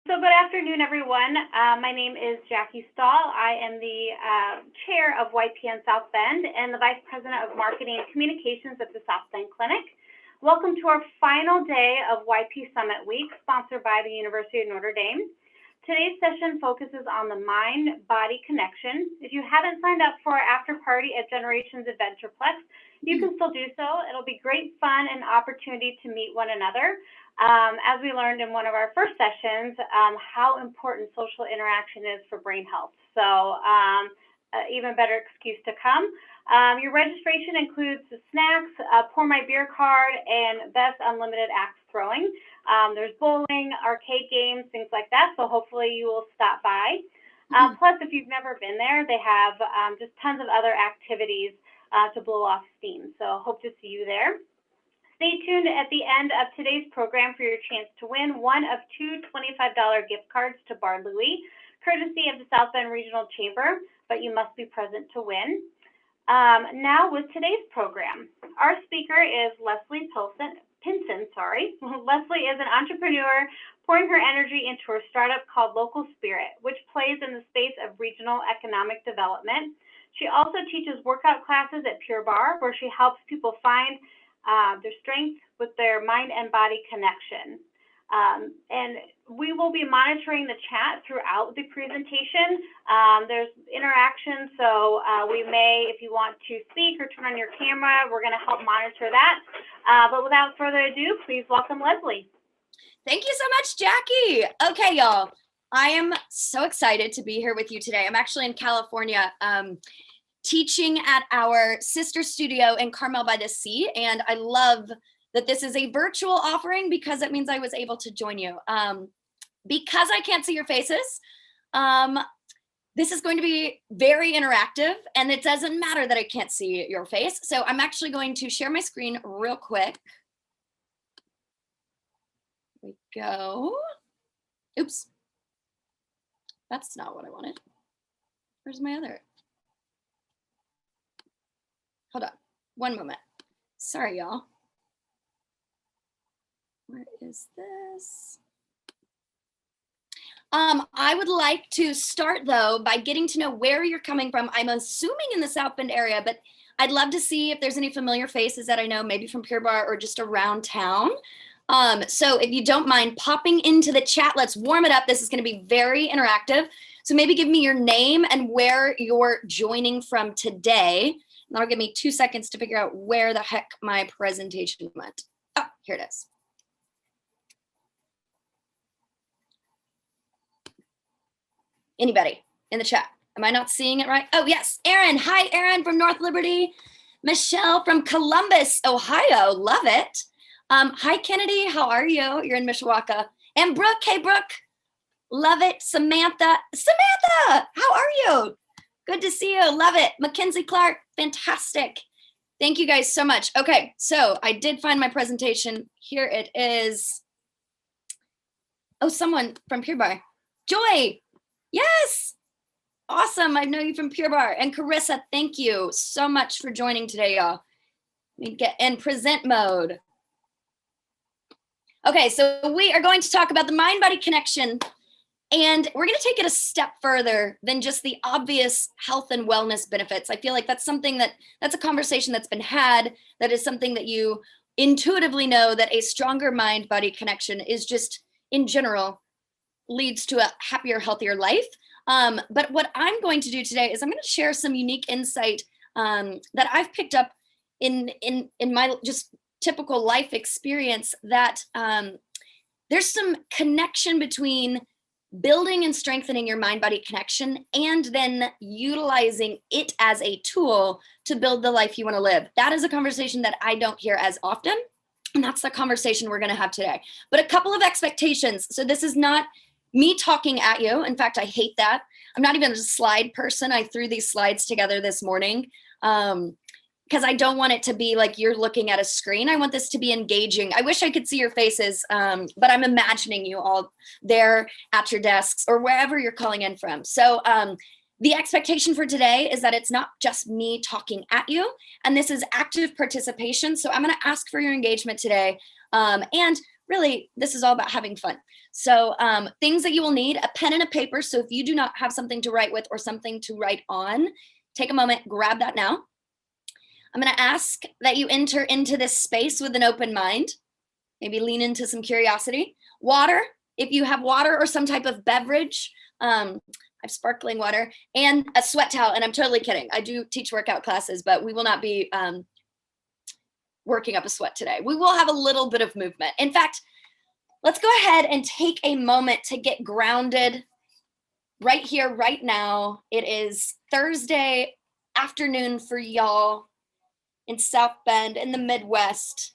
So good afternoon, everyone. My name is Jackie Stahl. I am the chair of YPN South Bend and the Vice President of Marketing and Communications at the South Bend Clinic. Welcome to our final day of YP Summit Week, sponsored by the University of Notre Dame. Today's session focuses on the mind-body connection. If you haven't signed up for our after party at Generations Adventureplex, you can still do so. It'll be great fun and opportunity to meet one another. As we learned in one of our first sessions, how important social interaction is for brain health. So even better excuse to come. Your registration includes the snacks, pour my beer card, and best unlimited axe throwing. There's bowling, arcade games, things like that. So hopefully you will stop by. Plus, if you've never been there, they have just tons of other activities to blow off steam. So hope to see you there. Stay tuned at the end of today's program for your chance to win one of two $25 gift cards to Bar Louie, courtesy of the South Bend Regional Chamber, but you must be present to win. Now with today's program, our speaker is Pinson. Leslie is an entrepreneur pouring her energy into her startup called Local Spirit, which plays in the space of regional economic development. She also teaches workout classes at Pure Barre, where she helps people find their strength with their mind and body connection. And we will be monitoring the chat throughout the presentation. There's interaction, so we may, if you want to speak or turn on your camera, we're going to help monitor that. But without further ado, please welcome Leslie. Thank you so much, Jackie. Okay, y'all. I am so excited to be here with you today. I'm actually in California, teaching at our sister studio in Carmel by the Sea. And I love that this is a virtual offering because it means I was able to join you. Because I can't see your faces, this is going to be very interactive, and it doesn't matter that I can't see your face. So I'm actually going to share my screen real quick. Here we go. Oops. That's not what I wanted. Where's my other? Hold on, one moment. Sorry, y'all. Where is this? I would like to start though by getting to know where you're coming from. I'm assuming in the South Bend area, but I'd love to see if there's any familiar faces that I know, maybe from Pure Barre or just around town. So if you don't mind popping into the chat, let's warm it up. This is going to be very interactive. So maybe give me your name and where you're joining from today. And that'll give me 2 seconds to figure out where the heck my presentation went. Oh, here it is. Anybody in the chat? Am I not seeing it right? Oh, yes. Aaron. Hi, Aaron from North Liberty. Michelle from Columbus, Ohio. Love it. Hi, Kennedy. How are you? You're in Mishawaka. And Brooke. Hey, Brooke. Love it. Samantha. Samantha, how are you? Good to see you. Love it. Mackenzie Clark. Fantastic. Thank you guys so much. Okay, so I did find my presentation. Here it is. Oh, someone from Pure Barre. Joy. Yes. Awesome. I know you from Pure Barre. And Carissa, thank you so much for joining today, y'all. Let me get in present mode. Okay, so we are going to talk about the mind-body connection. And we're going to take it a step further than just the obvious health and wellness benefits. I feel like that's something that's a conversation that's been had, that is something that you intuitively know, that a stronger mind-body connection is just, in general, leads to a happier, healthier life. But what I'm going to do today is I'm going to share some unique insight that I've picked up in my just typical life experience, that there's some connection between building and strengthening your mind-body connection and then utilizing it as a tool to build the life you want to live. That is a conversation that I don't hear as often, and that's the conversation we're going to have today. But a couple of expectations. So this is not me talking at you. In fact, I hate that. I'm not even a slide person. I threw these slides together this morning because I don't want it to be like you're looking at a screen. I want this to be engaging. I wish I could see your faces, but I'm imagining you all there at your desks or wherever you're calling in from. So the expectation for today is that it's not just me talking at you, and this is active participation. So I'm going to ask for your engagement today. And really, this is all about having fun. So things that you will need: a pen and a paper. So if you do not have something to write with or something to write on, take a moment, grab that now. I'm going to ask that you enter into this space with an open mind. Maybe lean into some curiosity. Water, if you have water or some type of beverage. I have sparkling water and a sweat towel. And I'm totally kidding. I do teach workout classes, but we will not be working up a sweat today. We will have a little bit of movement. In fact, let's go ahead and take a moment to get grounded right here, right now. It is Thursday afternoon for y'all in South Bend in the Midwest.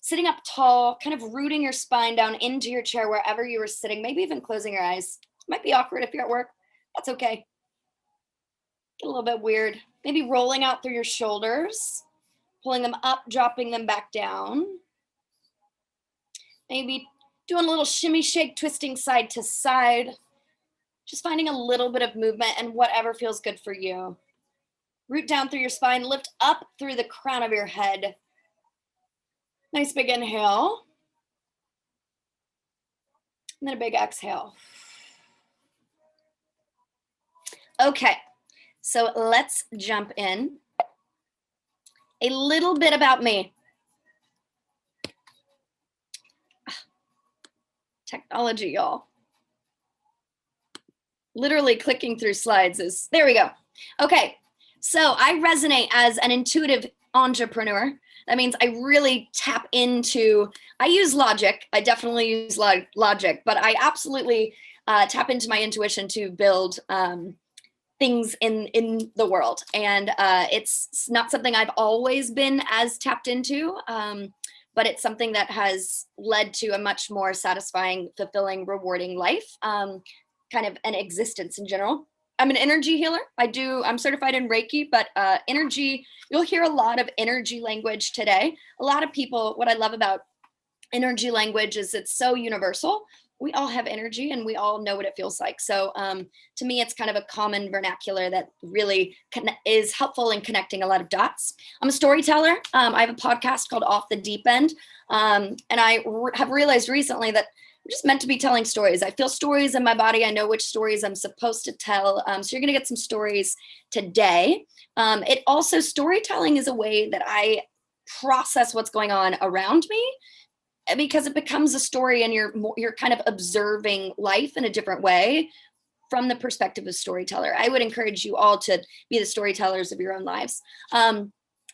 Sitting up tall, kind of rooting your spine down into your chair wherever you were sitting, maybe even closing your eyes. Might be awkward if you're at work. That's okay. Get a little bit weird. Maybe rolling out through your shoulders, pulling them up, dropping them back down. Maybe doing a little shimmy, shake, twisting side to side. Just finding a little bit of movement and whatever feels good for you. Root down through your spine, lift up through the crown of your head. Nice big inhale. And then a big exhale. Okay, so let's jump in. A little bit about me. Technology, y'all. Literally clicking through slides is, there we go. Okay, so I resonate as an intuitive entrepreneur. That means I really tap into, I use logic. I definitely use logic, but I absolutely tap into my intuition to build things in the world. And it's not something I've always been as tapped into, but it's something that has led to a much more satisfying, fulfilling, rewarding life, kind of an existence in general. I'm an energy healer. I'm certified in Reiki, but energy, you'll hear a lot of energy language today. A lot of people, what I love about energy language is it's so universal. We all have energy and we all know what it feels like. So to me, it's kind of a common vernacular that really is helpful in connecting a lot of dots. I'm a storyteller. I have a podcast called Off the Deep End. And I have realized recently that I'm just meant to be telling stories. I feel stories in my body. I know which stories I'm supposed to tell. So you're going to get some stories today. It also, storytelling is a way that I process what's going on around me, because it becomes a story and you're kind of observing life in a different way from the perspective of storyteller. I would encourage you all to be the storytellers of your own lives. I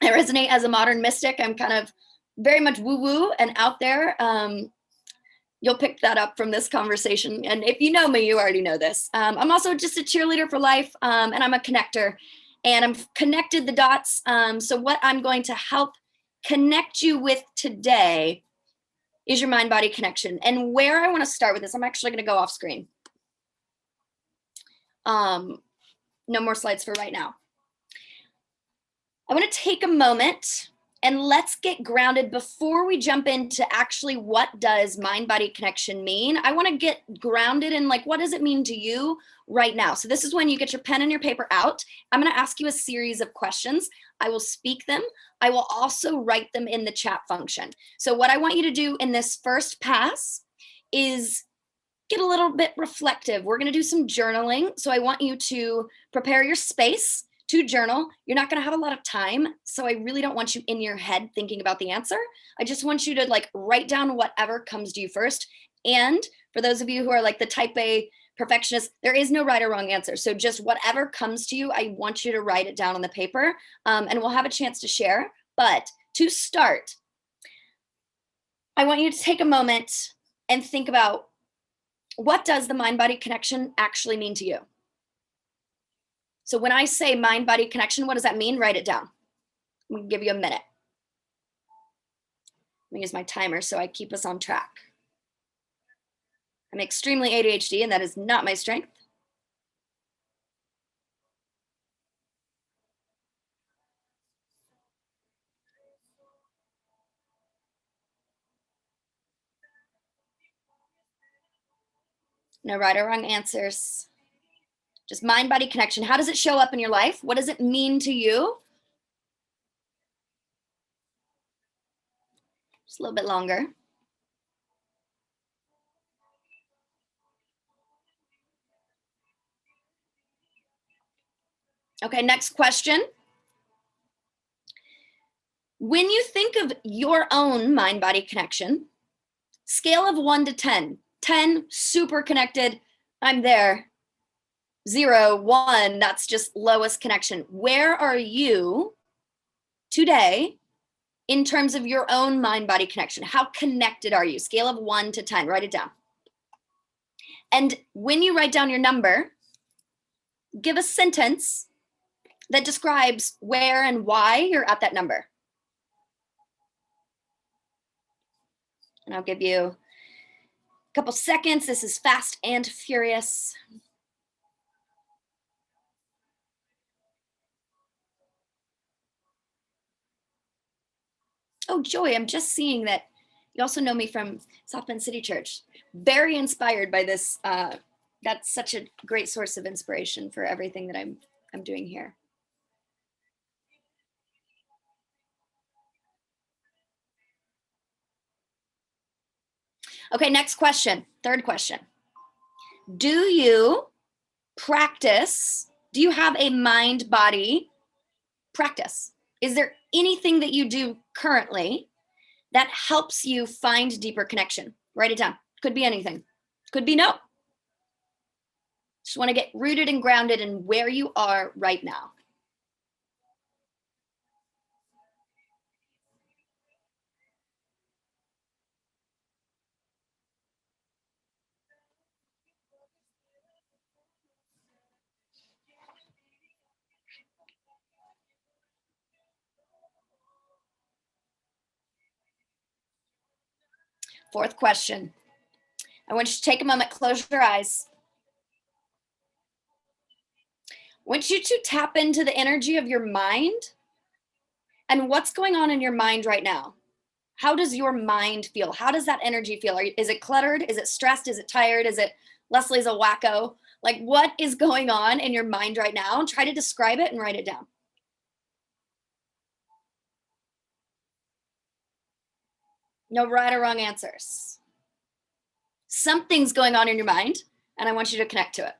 resonate as a modern mystic. I'm kind of very much woo-woo and out there. You'll pick that up from this conversation. And if you know me, you already know this. I'm also just a cheerleader for life, and I'm a connector. And I've connected the dots. So what I'm going to help connect you with today is your mind-body connection. And where I want to start with this, I'm actually going to go off screen. No more slides for right now. I want to take a moment and let's get grounded before we jump into actually what does mind-body connection mean. I want to get grounded in, like, what does it mean to you right now? So this is when you get your pen and your paper out. I'm going to ask you a series of questions. I will speak them. I will also write them in the chat function. So what I want you to do in this first pass is get a little bit reflective. We're going to do some journaling. So I want you to prepare your space to journal. You're not going to have a lot of time, so I really don't want you in your head thinking about the answer. I just want you to, like, write down whatever comes to you first. And for those of you who are like the type A perfectionist, there is no right or wrong answer. So just whatever comes to you, I want you to write it down on the paper, and we'll have a chance to share. But to start, I want you to take a moment and think about, what does the mind-body connection actually mean to you? So when I say mind-body connection, what does that mean? Write it down. I'm gonna give you a minute. Let me use my timer so I keep us on track. I'm extremely ADHD, and that is not my strength. No right or wrong answers. Just mind-body connection. How does it show up in your life? What does it mean to you? Just a little bit longer. Okay, next question. When you think of your own mind-body connection, scale of 1 to 10, 10, super connected, I'm there. 0, 1, that's just lowest connection. Where are you today in terms of your own mind-body connection? How connected are you? Scale of 1 to 10, write it down. And when you write down your number, give a sentence that describes where and why you're at that number. And I'll give you a couple seconds. This is fast and furious. Oh, Joy, I'm just seeing that you also know me from South Bend City Church. Very inspired by this. That's such a great source of inspiration for everything that I'm doing here. Okay, next question. Third question. Do you practice? Do you have a mind-body practice? Is there anything that you do currently that helps you find deeper connection? Write it down. Could be anything. Could be no. Just want to get rooted and grounded in where you are right now. Fourth question. I want you to take a moment, close your eyes. I want you to tap into the energy of your mind and what's going on in your mind right now. How does your mind feel? How does that energy feel? Is it cluttered? Is it stressed? Is it tired? Is it Leslie's a wacko? Like, what is going on in your mind right now? Try to describe it and write it down. No right or wrong answers. Something's going on in your mind, and I want you to connect to it.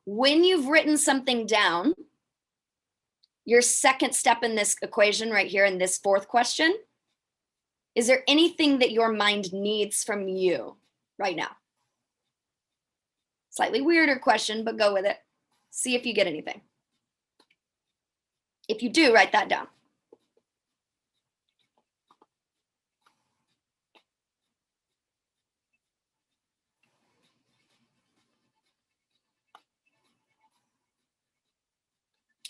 When you've written something down, your second step in this equation right here in this fourth question, is there anything that your mind needs from you right now? Slightly weirder question, but go with it. See if you get anything. If you do, write that down.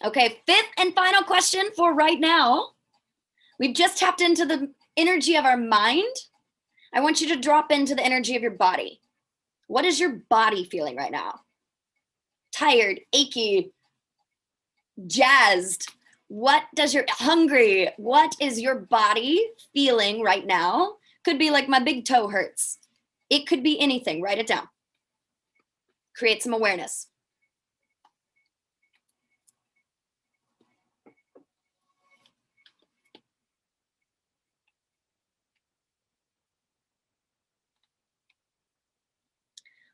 Okay, fifth and final question for right now. We've just tapped into the energy of our mind. I want you to drop into the energy of your body. What is your body feeling right now? Tired, achy, jazzed? What does your hungry? What is your body feeling right now? Could be like my big toe hurts. It could be anything. Write it down. Create some awareness.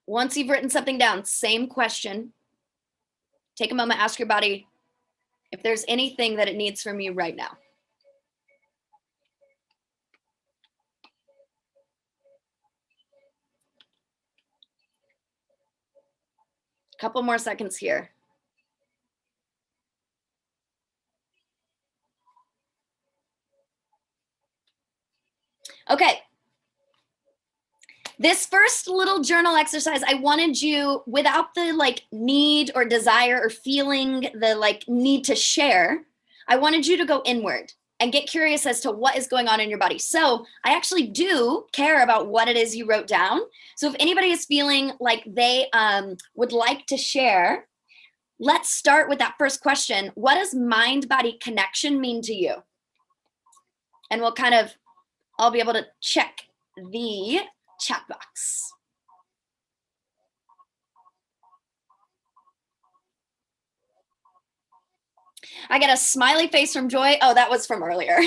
Once you've written something down, same question. Take a moment, ask your body if there's anything that it needs from you right now. Couple more seconds here. Okay. This first little journal exercise, I wanted you, without the like need or desire or feeling the like need to share, I wanted you to go inward and get curious as to what is going on in your body. So I actually do care about what it is you wrote down. So if anybody is feeling like they would like to share, let's start with that first question. What does mind-body connection mean to you? And we'll kind of, I'll be able to check the chat box. I get a smiley face from Joy. Oh, that was from earlier.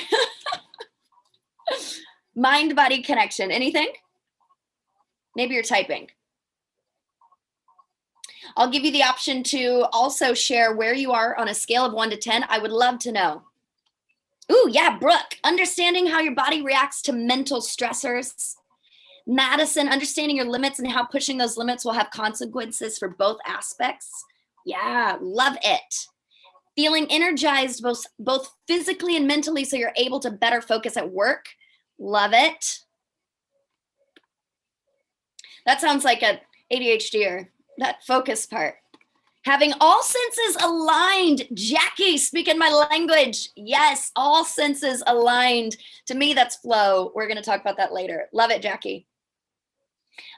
Mind-body connection. Anything? Maybe you're typing. I'll give you the option to also share where you are on a scale of 1 to 10. I would love to know. Ooh, yeah, Brooke, understanding how your body reacts to mental stressors. Madison, understanding your limits and how pushing those limits will have consequences for both aspects. Yeah, love it. Feeling energized both physically and mentally so you're able to better focus at work. Love it. That sounds like an ADHDer, that focus part. Having all senses aligned. Jackie, speaking my language. Yes, all senses aligned. To me, that's flow. We're going to talk about that later. Love it, Jackie.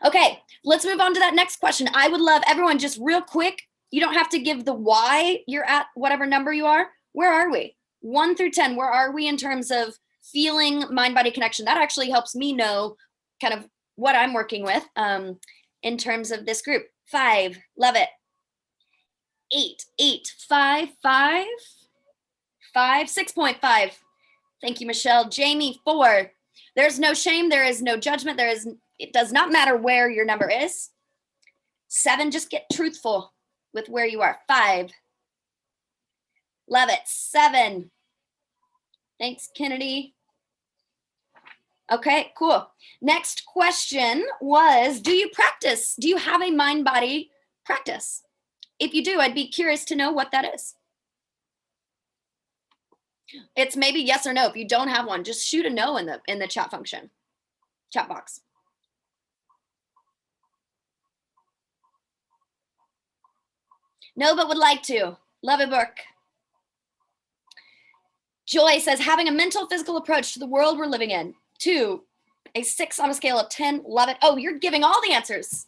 Okay, let's move on to that next question. I would love everyone just real quick. You don't have to give the why you're at whatever number you are. Where are we? 1 through 10, where are we in terms of feeling mind-body connection? That actually helps me know kind of what I'm working with in terms of this group. 5, love it. 8, 5, 5, 6.5. Thank you, Michelle. Jamie, 4. There's no shame. There is no judgment. It does not matter where your number is. 7, just get truthful with where you are. 5. Love it. 7. Thanks, Kennedy. Okay, cool. Next question was, do you practice? Do you have a mind-body practice? If you do, I'd be curious to know what that is. It's maybe yes or no. If you don't have one, just shoot a no in the chat function, chat box. No, but would like to. Love it, Brooke. Joy says, having a mental, physical approach to the world we're living in. 2, a 6 on a scale of 10. Love it. Oh, you're giving all the answers.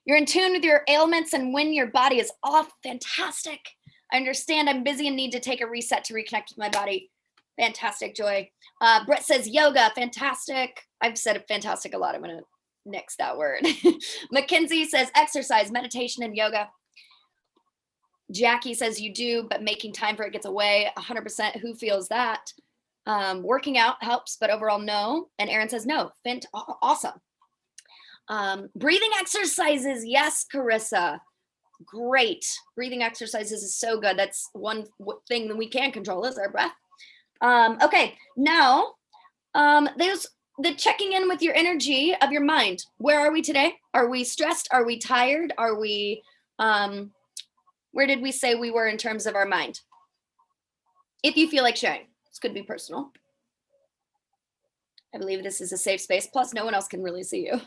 You're in tune with your ailments and when your body is off. Fantastic. I understand I'm busy and need to take a reset to reconnect with my body. Fantastic, Joy. Brett says yoga. Fantastic. I've said fantastic a lot. I'm going to nix that word. Mackenzie says exercise, meditation, and yoga. Jackie says you do, but making time for it gets away. 100%. Who feels that? Working out helps, but overall, no. And Erin says no. Awesome. Breathing exercises. Yes, Carissa. Great. Breathing exercises is so good. That's one thing that we can control is our breath. Okay, now there's the checking in with your energy of your mind. Where are we today? Are we stressed? Are we tired? Are we, where did we say we were in terms of our mind? If you feel like sharing, this could be personal. I believe this is a safe space. Plus, no one else can really see you.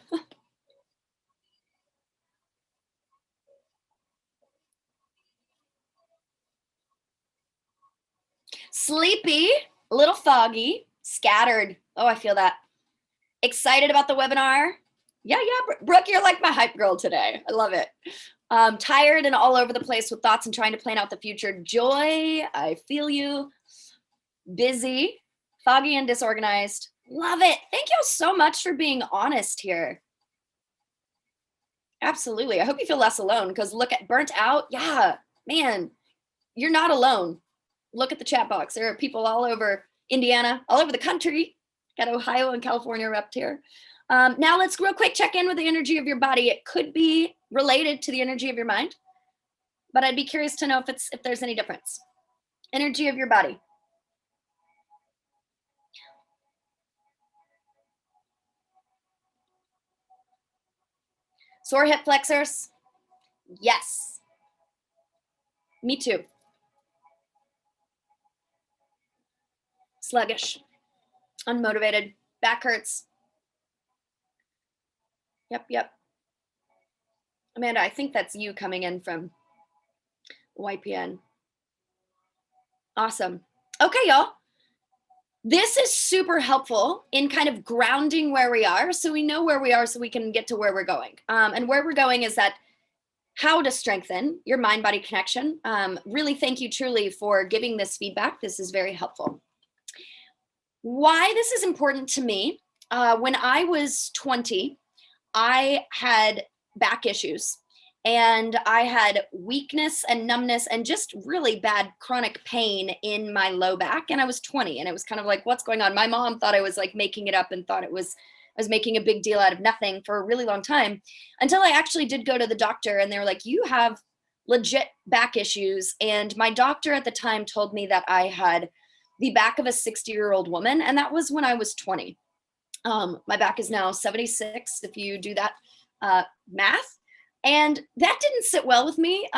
Sleepy, a little foggy, scattered. Oh, I feel that. Excited about the webinar. Yeah, Brooke, you're like my hype girl today. I love it. Tired and all over the place with thoughts and trying to plan out the future. Joy, I feel you. Busy, foggy and disorganized. Love it. Thank you so much for being honest here. Absolutely. I hope you feel less alone because look at burnt out. Yeah, man, you're not alone. Look at the chat box. There are people all over Indiana, all over the country. Got Ohio and California up here. Now let's real quick check in with the energy of your body. It could be related to the energy of your mind, but I'd be curious to know if there's any difference. Energy of your body. Sore hip flexors. Yes. Me too. Sluggish, unmotivated, back hurts. Yep. Amanda, I think that's you coming in from YPN. Awesome. Okay, y'all. This is super helpful in kind of grounding where we are so we know where we are so we can get to where we're going. And where we're going is that how to strengthen your mind-body connection. Really thank you truly for giving this feedback. This is very helpful. Why this is important to me, when I was 20, I had back issues and I had weakness and numbness and just really bad chronic pain in my low back. And I was 20 and it was kind of like, what's going on? My mom thought I was like making it up and thought it was was making a big deal out of nothing for a really long time, until I actually did go to the doctor, and they were like, you have legit back issues. And my doctor at the time told me that I had the back of a 60-year-old woman. And that was when I was 20. My back is now 76, if you do that math. And that didn't sit well with me.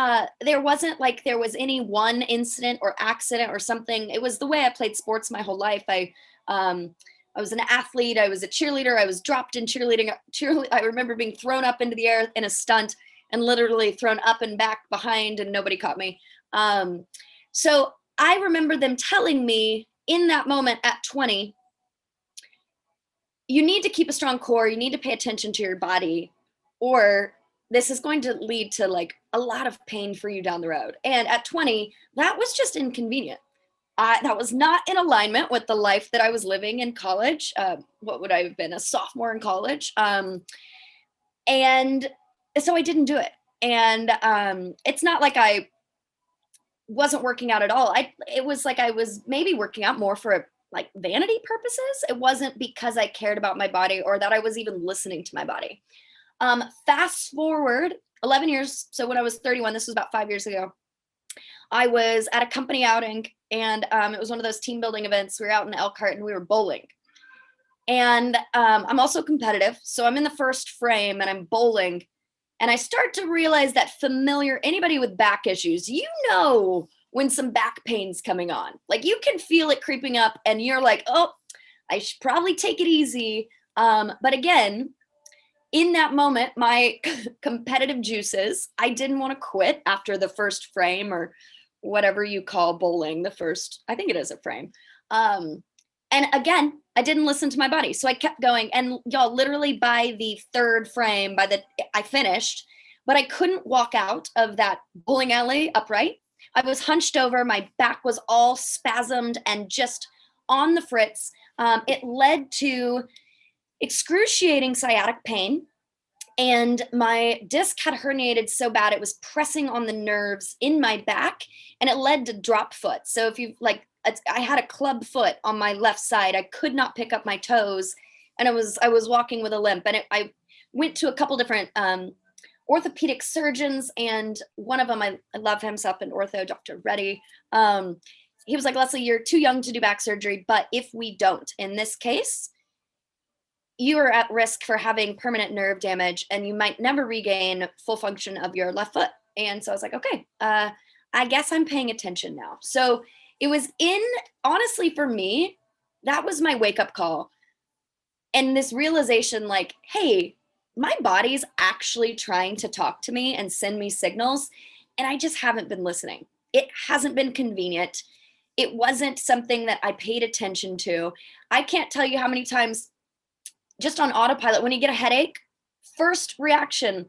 There wasn't like there was any one incident or accident or something. It was the way I played sports my whole life. I was an athlete. I was a cheerleader. I was dropped in cheerleading. I remember being thrown up into the air in a stunt and literally thrown up and back behind, and nobody caught me. So I remember them telling me in that moment at 20, you need to keep a strong core. You need to pay attention to your body, or this is going to lead to like a lot of pain for you down the road. And at 20, that was just inconvenient. That was not in alignment with the life that I was living in college. What would I have been, a sophomore in college? And so I didn't do it. And it's not like I wasn't working out at all. It was like I was maybe working out more for like vanity purposes. It wasn't because I cared about my body or that I was even listening to my body. Fast forward 11 years. So when I was 31, this was about 5 years ago, I was at a company outing, and it was one of those team building events. We were out in Elkhart and we were bowling. And I'm also competitive. So I'm in the first frame and I'm bowling. And I start to realize that anybody with back issues, when some back pain's coming on, like you can feel it creeping up and you're like, oh, I should probably take it easy. But again, in that moment, my competitive juices, I didn't want to quit after the first frame, or whatever you call bowling, I think it is a frame. And again, I didn't listen to my body. So I kept going, and y'all, literally by the third frame, I finished, but I couldn't walk out of that bowling alley upright. I was hunched over. My back was all spasmed and just on the fritz. It led to excruciating sciatic pain. And my disc had herniated so bad, it was pressing on the nerves in my back, and it led to drop foot. So if you I had a club foot on my left side. I could not pick up my toes, and I was walking with a limp. And I went to a couple different orthopedic surgeons, and one of them, I love him, up in ortho, Dr. Reddy. He was like, Leslie, you're too young to do back surgery, but if we don't, in this case, you are at risk for having permanent nerve damage, and you might never regain full function of your left foot. And so I was like, okay, I guess I'm paying attention now. So it was honestly, for me, that was my wake up call. And this realization, like, hey, my body's actually trying to talk to me and send me signals, and I just haven't been listening. It hasn't been convenient. It wasn't something that I paid attention to. I can't tell you how many times, just on autopilot, when you get a headache, first reaction,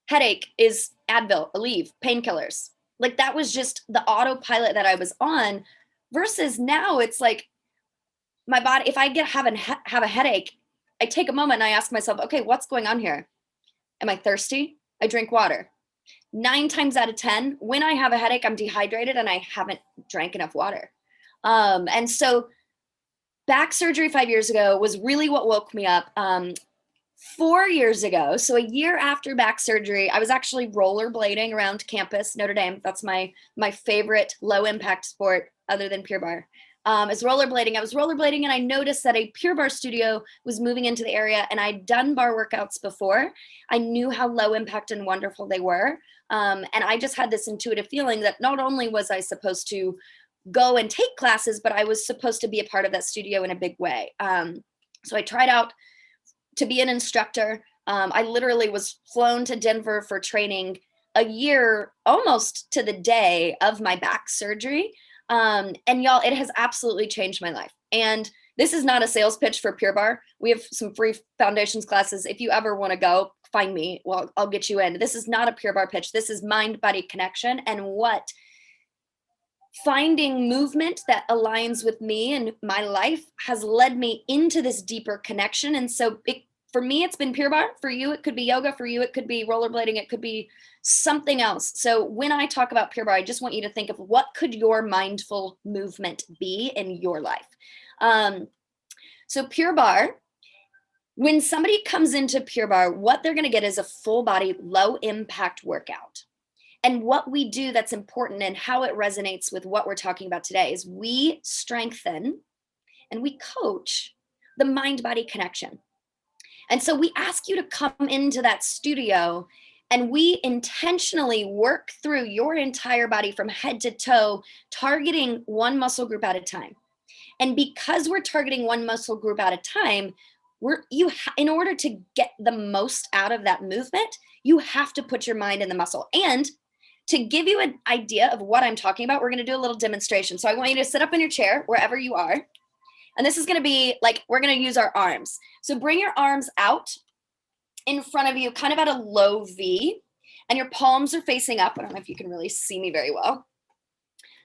headache, is Advil, Aleve, painkillers. Like that was just the autopilot that I was on, versus now it's like my body, if I have a headache, I take a moment and I ask myself, okay, what's going on here? Am I thirsty? I drink water. 9 times out of 10, when I have a headache, I'm dehydrated and I haven't drank enough water. And so back surgery 5 years ago was really what woke me up. 4 years ago, so a year after back surgery, I was actually rollerblading around campus, Notre Dame. That's my favorite low impact sport other than Pure Barre. Is rollerblading. I was rollerblading and I noticed that a Pure Barre studio was moving into the area, and I'd done bar workouts before. I knew how low impact and wonderful they were. And I just had this intuitive feeling that not only was I supposed to go and take classes, but I was supposed to be a part of that studio in a big way. So I tried out to be an instructor. I literally was flown to Denver for training a year, almost to the day of my back surgery. And y'all, it has absolutely changed my life. And this is not a sales pitch for Pure Barre. We have some free foundations classes. If you ever want to go, find me. Well, I'll get you in. This is not a Pure Barre pitch. This is mind-body connection, and what finding movement that aligns with me and my life has led me into this deeper connection. And so for me, it's been Pure Barre. For you, it could be yoga. For you, it could be rollerblading. It could be something else. So when I talk about Pure Barre, I just want you to think of what could your mindful movement be in your life. So Pure Barre When somebody comes into Pure Barre, what they're going to get is a full body, low impact workout. And what we do that's important and how it resonates with what we're talking about today is we strengthen and we coach the mind body connection. And so we ask you to come into that studio and we intentionally work through your entire body from head to toe, targeting one muscle group at a time. And because we're targeting one muscle group at a time, in order to get the most out of that movement, you have to put your mind in the muscle. And to give you an idea of what I'm talking about, we're going to do a little demonstration. So I want you to sit up in your chair wherever you are. And this is going to be like, we're going to use our arms. So bring your arms out in front of you, kind of at a low V, and your palms are facing up. I don't know if you can really see me very well.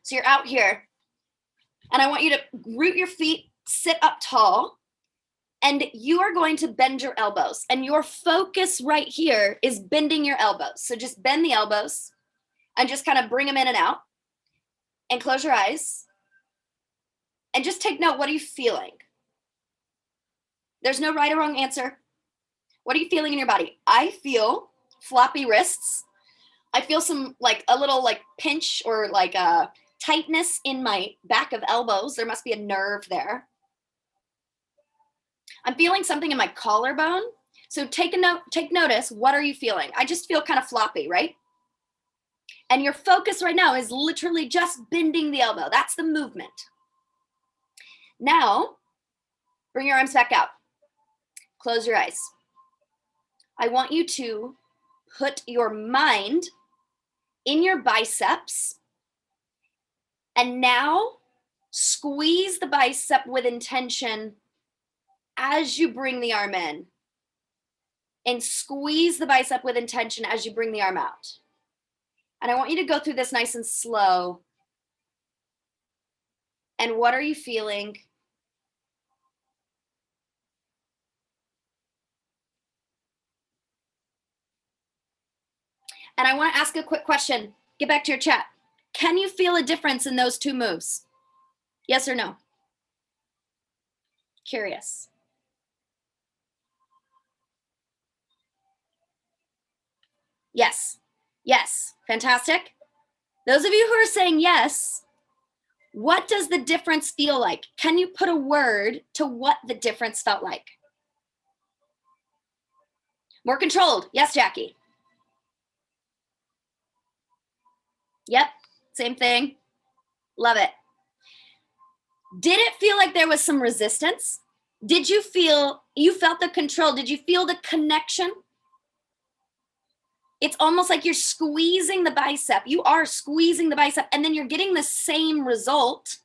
So you're out here, and I want you to root your feet, sit up tall, and you are going to bend your elbows. And your focus right here is bending your elbows. So just bend the elbows and just kind of bring them in and out, and close your eyes. And just take note, what are you feeling? There's no right or wrong answer. What are you feeling in your body? I feel floppy wrists. I feel some a little pinch or a tightness in my back of elbows. There must be a nerve there. I'm feeling something in my collarbone. So take notice, what are you feeling? I just feel kind of floppy, right? And your focus right now is literally just bending the elbow. That's the movement. Now, bring your arms back out. Close your eyes. I want you to put your mind in your biceps. And now squeeze the bicep with intention as you bring the arm in. And squeeze the bicep with intention as you bring the arm out. And I want you to go through this nice and slow. And what are you feeling? And I want to ask a quick question. Get back to your chat. Can you feel a difference in those two moves? Yes or no? Curious. Yes. Yes. Fantastic. Those of you who are saying yes, what does the difference feel like? Can you put a word to what the difference felt like? More controlled. Yes, Jackie. Yep. Same thing. Love it. Did it feel like there was some resistance? Did you felt the control? Did you feel the connection? It's almost like you're squeezing the bicep. You are squeezing the bicep, and then you're getting the same result,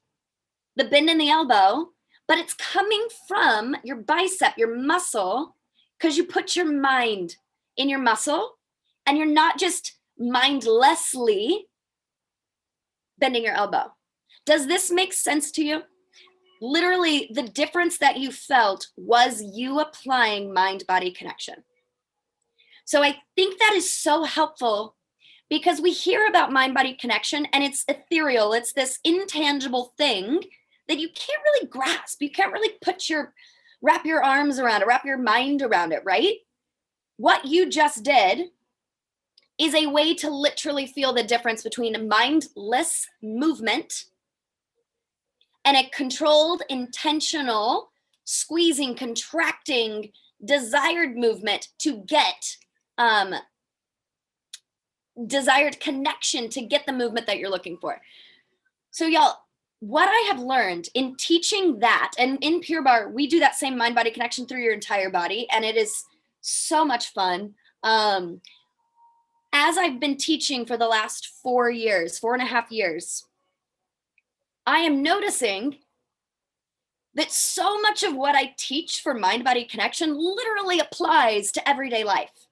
the bend in the elbow, but it's coming from your bicep, your muscle, because you put your mind in your muscle, and you're not just mindlessly bending your elbow. Does this make sense to you? Literally, the difference that you felt was you applying mind-body connection. So I think that is so helpful because we hear about mind-body connection and it's ethereal. It's this intangible thing that you can't really grasp. You can't really wrap your arms around it, wrap your mind around it, right? What you just did is a way to literally feel the difference between mindless movement and a controlled, intentional, squeezing, contracting, desired movement to get desired connection to get the movement that you're looking for. So y'all, what I have learned in teaching that, and in Pure Barre, we do that same mind-body connection through your entire body, and it is so much fun. As I've been teaching for the last 4.5 years, I am noticing that so much of what I teach for mind-body connection literally applies to everyday life.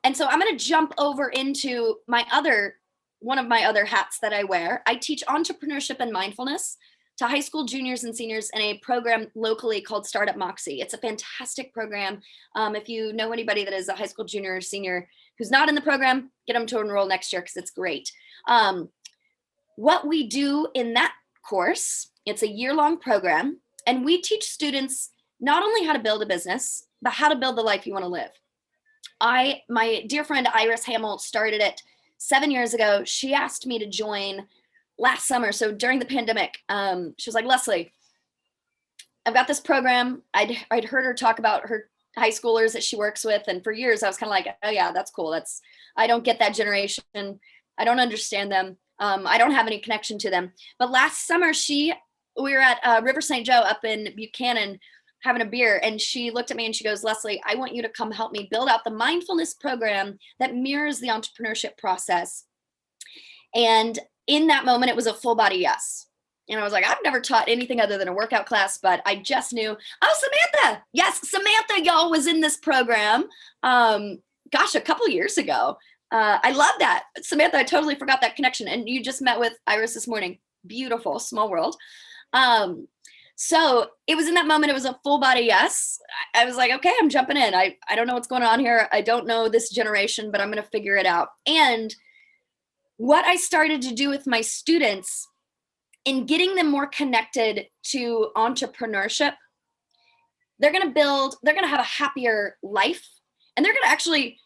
And so I'm going to jump over into one of my other hats that I wear. I teach Entrepreneurship and Mindfulness to high school juniors and seniors in a program locally called Startup Moxie. It's a fantastic program. If you know anybody that is a high school junior or senior who's not in the program, get them to enroll next year because it's great. What we do in that course, it's a year-long program, and we teach students not only how to build a business, but how to build the life you want to live. My dear friend Iris Hamill started it 7 years ago. She asked me to join last summer. So during the pandemic, she was like, Leslie, I've got this program. I'd heard her talk about her high schoolers that she works with. And for years, I was kind of like, oh yeah, that's cool. I don't get that generation. I don't understand them. I don't have any connection to them. But last summer, we were at River St. Joe up in Buchanan having a beer. And she looked at me and she goes, Leslie, I want you to come help me build out the mindfulness program that mirrors the entrepreneurship process. And in that moment, it was a full body yes. And I was like, I've never taught anything other than a workout class, but I just knew, oh, Samantha. Yes, Samantha, y'all, was in this program. A couple years ago. I love that. Samantha, I totally forgot that connection. And you just met with Iris this morning. Beautiful, small world. So it was in that moment, it was a full body yes. I was like, okay, I'm jumping in. I don't know what's going on here. I don't know this generation, but I'm going to figure it out. And what I started to do with my students in getting them more connected to entrepreneurship, they're going to have a happier life, and they're going to actually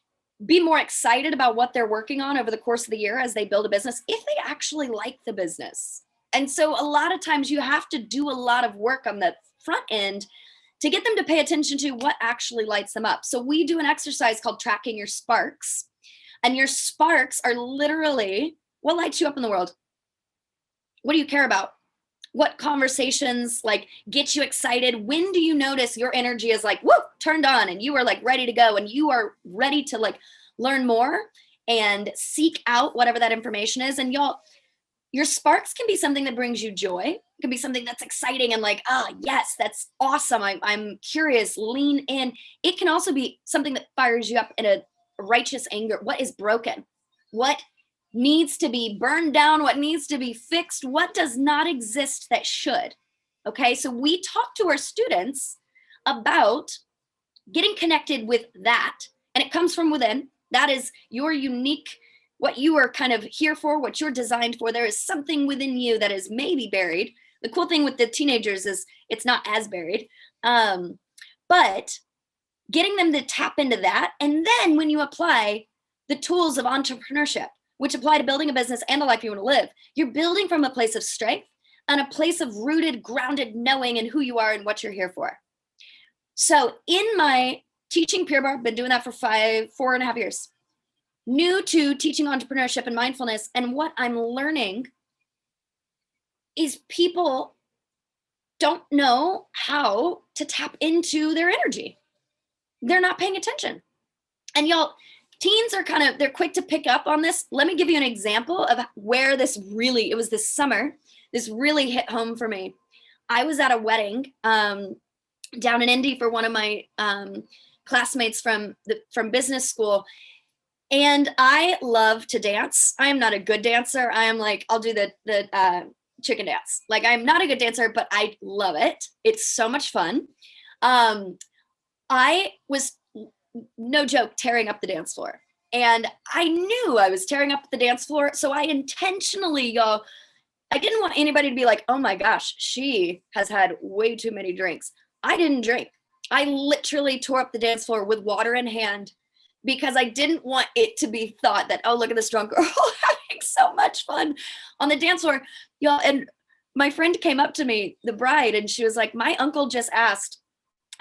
be more excited about what they're working on over the course of the year as they build a business, if they actually like the business. And so a lot of times you have to do a lot of work on the front end to get them to pay attention to what actually lights them up. So we do an exercise called tracking your sparks, and your sparks are literally what lights you up in the world. What do you care about? What conversations like get you excited? When do you notice your energy is like, whoa, turned on, and you are like ready to go, and you are ready to like learn more and seek out whatever that information is? And y'all, your sparks can be something that brings you joy. It can be something that's exciting and like, yes, that's awesome. I'm curious, lean in. It can also be something that fires you up in a righteous anger. What is broken? What needs to be burned down? What needs to be fixed? What does not exist that should? Okay, so we talk to our students about getting connected with that, and it comes from within. That is your unique, what you are kind of here for, what you're designed for. There is something within you that is maybe buried. The cool thing with the teenagers is it's not as buried, but getting them to tap into that. And then when you apply the tools of entrepreneurship, which apply to building a business and the life you want to live, you're building from a place of strength and a place of rooted, grounded knowing in who you are and what you're here for. So in my teaching Pure Barre, been doing that for 4.5 years, new to teaching entrepreneurship and mindfulness. And what I'm learning is people don't know how to tap into their energy. They're not paying attention. And y'all, teens are they're quick to pick up on this. Let me give you an example of where it was this summer, this really hit home for me. I was at a wedding down in Indy for one of my classmates from business school. And I love to dance. I am not a good dancer. I am like, I'll do the chicken dance. Like, I'm not a good dancer, but I love it. It's so much fun. I was, no joke, tearing up the dance floor. And I knew I was tearing up the dance floor. So I intentionally, y'all, I didn't want anybody to be like, oh my gosh, she has had way too many drinks. I didn't drink. I literally tore up the dance floor with water in hand, because I didn't want it to be thought that, oh, look at this drunk girl having so much fun on the dance floor. Y'all, and my friend came up to me, the bride, and she was like, my uncle just asked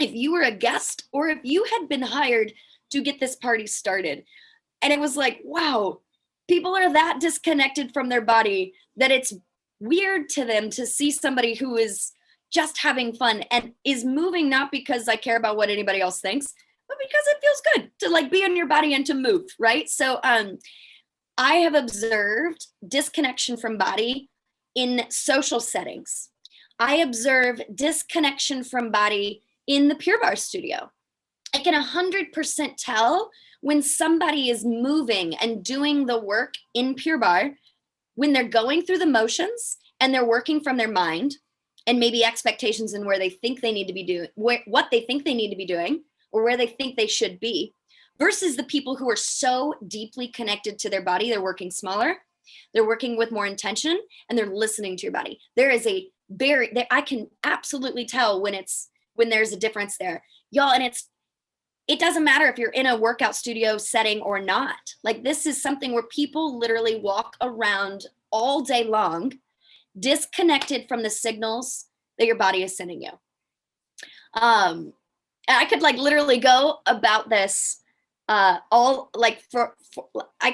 if you were a guest or if you had been hired to get this party started. And it was like, wow, people are that disconnected from their body that it's weird to them to see somebody who is just having fun and is moving, not because I care about what anybody else thinks, but because it feels good to like be in your body and to move, right? So I have observed disconnection from body in social settings. I observe disconnection from body in the Pure Barre studio. I can 100% tell when somebody is moving and doing the work in Pure Barre, when they're going through the motions and they're working from their mind and maybe expectations and where they think they need to be doing, what they think they need to be doing, or where they think they should be, versus the people who are so deeply connected to their body. They're working smaller, they're working with more intention, and they're listening to your body. There is I can absolutely tell when when there's a difference there, y'all. And it doesn't matter if you're in a workout studio setting or not. Like, this is something where people literally walk around all day long, disconnected from the signals that your body is sending you. And I could like literally go about this I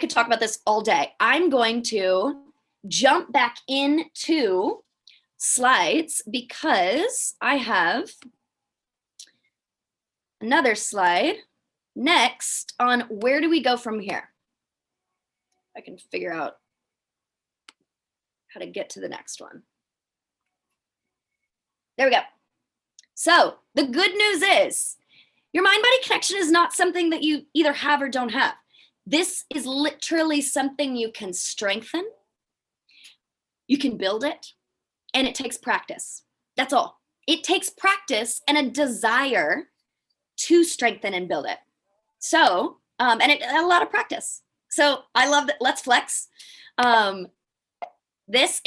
could talk about this all day. I'm going to jump back into slides because I have another slide next on where do we go from here. I can figure out how to get to the next one. There we go. So the good news is your mind-body connection is not something that you either have or don't have. This is literally something you can strengthen, you can build it, and it takes practice. That's all. It takes practice and a desire to strengthen and build it. So, and a lot of practice. So I love that. Let's flex. This